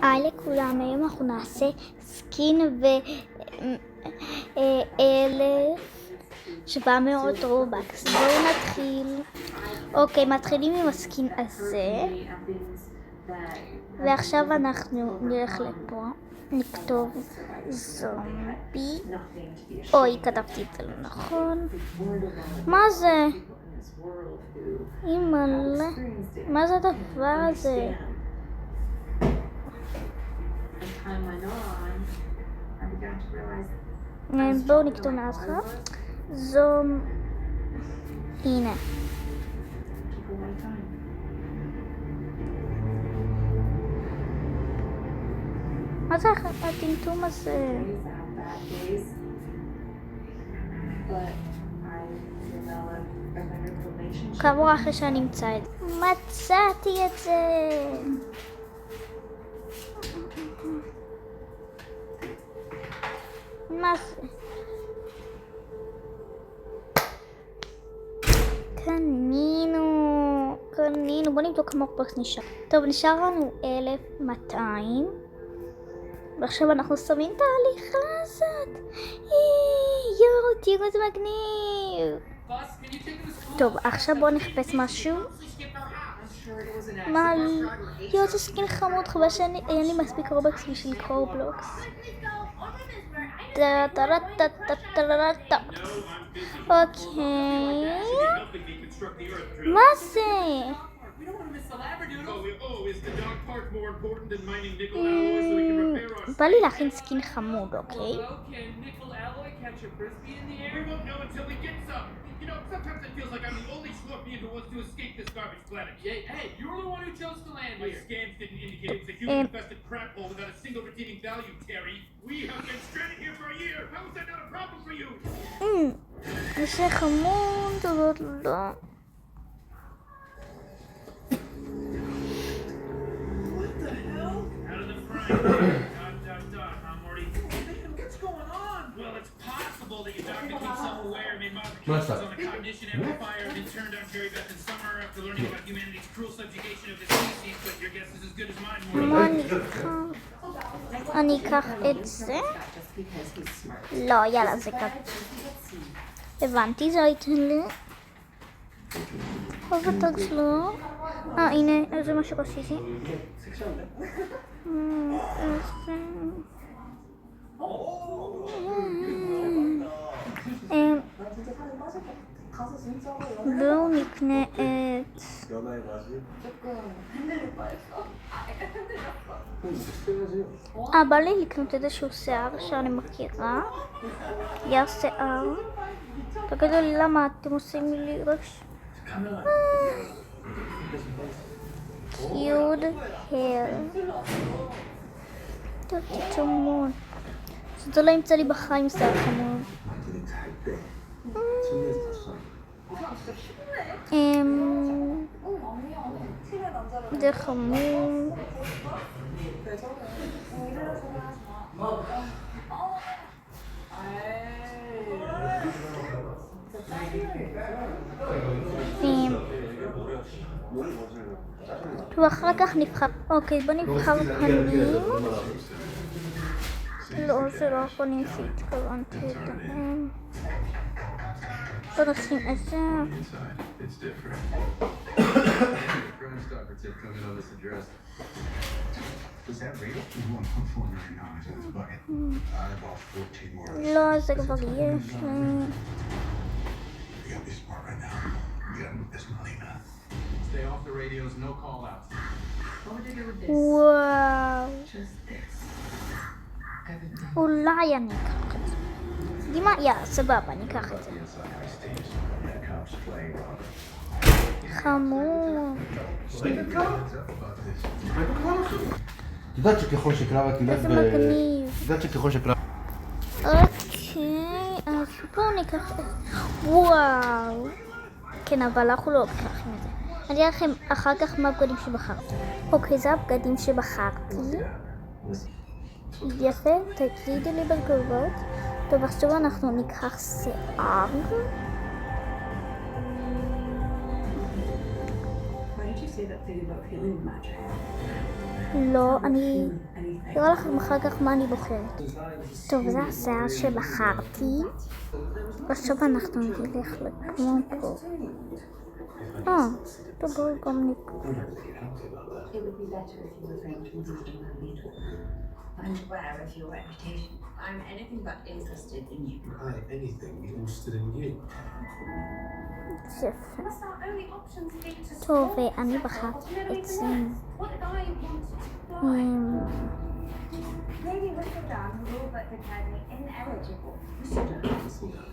היי לכולם, היום אנחנו נעשה סקין ב-1700 רובקס. בואו נתחיל. אוקיי, מתחילים עם הסקין הזה. ועכשיו אנחנו נלך לפה, נכתוב זומבי. אוי, כתבתי את זה לא נכון. מה זה? אימא'לה, מה זה הדבר הזה? בואו נכתוב מההתחלה. הנה. מה זה הטמטום הזה? כעבור אחרי שאני אמצא את זה. מצאתי את זה! מה זה? קנינו. בוא נבדוק כמה פרס נשאר. טוב, נשאר לנו 1200. ועכשיו אנחנו שמים את ההליכה הזאת. יואו, תראו איזה מגניב. טוב, עכשיו בואו נחפש משהו. מה? יואו, זה סקין חמוד, חבל שאין לי מספיק רובקס בשביל לקרוא בלוקס. אוקיי. מה זה? בא לי להכין סקין חמוד, אוקיי? Sometimes it feels like I'm the only scorpion who wants to escape this garbage planet. Hey, you're the one who chose to land here. My scans didn't indicate it was a human-infested crap hole without a single redeeming value, Terry. We have been stranded here for a year. How is that not a problem for you? זה חמוד, אבל לא. What the hell? Out of the frying. What's going on? Well, it's possible that your doctor became self-aware, made modifications on the cognition amplifier, and turned on Jerry Beth in summer after learning about humanity's cruel subjugation of the species, but your guess is as good as mine, Morty. אני אקח את זה. לא, יאללה, זה ככה. הבנתי, זה ייתן לי. חוב הטג שלו. הנה, זה מה שרציתי. בואו נקנה את... בא לי לקנות איזשהו שיער שאני מכירה. יער שיער. תגידו לי למה אתם עושים לי ראש? קיוד הר. טוב, תצ'מון. זה לא ימצא לי בחיים שיער חמוד. זה חמוד. ואחר כך נבחר. אוקיי, בוא נבחר פנים. לא, זה לא הפנים שהתכוונתי אותם. בוא נשים את זה. לא, זה כבר יש לי. וואו. אולי אני אקח את זה. גימה, סבבה, אני אקח את זה. חמוד. את יודעת שככל שקלאבה תלך איזה מגניב. את יודעת שככל שקלאבה... אוקיי, אז בואו ניקח את זה. וואו. כן, אבל אנחנו לא לוקחים את זה. אני אראה לכם אחר כך מה הבגדים שבחרתי. אוקיי, זה הבגדים שבחרתי. יפה, תגידו לי בתגובות. טוב, עכשיו אנחנו ניקח שיער. say that thing about feeling magic. לא, אני אראה לכם אחר כך מה אני בוחרת. טוב, זה השיער שבחרתי. עכשיו אנחנו נלך לכמו פה. טוב, בואו גם נקרא. It would be better if you refrained from seeking my leader. I'm aware of your reputation. I'm anything but interested in you. Anything interested in you. יפה. Must our only options be to טוב, support אני ourselves בחרתי or את to זה. What did I want to fly? Lady Whistledown, who all but declared me ineligible.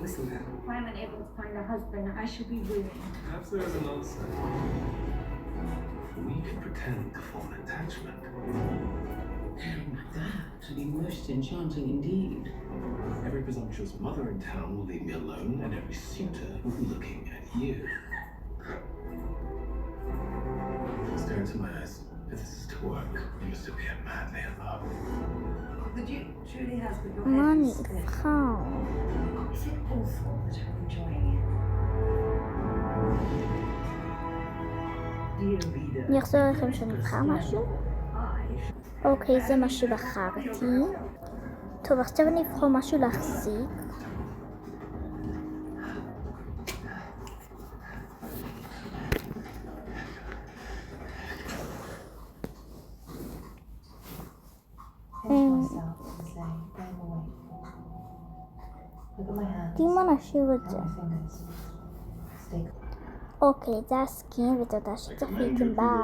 Whistledown. If I'm unable to find a husband, I shall be ruined. Perhaps there is an answer. We can pretend to form attachment. That would be most enchanting indeed. Every presumptuous mother in town will leave me alone, and every suitor will be looking at you. Stare into my eyes. If this is to work, you must appear madly in love. The Duke truly has put your מה head in אני split. אבחר? Is it awful that I'm enjoying it? Dear reader, אני אחזור לכם שאני אבחר משהו. I אוקיי, זה מה שבחרתי. טוב, עכשיו אני אבחר משהו להחזיק. דימה נשאיר את זה. אוקיי, זה הסקין, ותודה שצפיתם, ביי.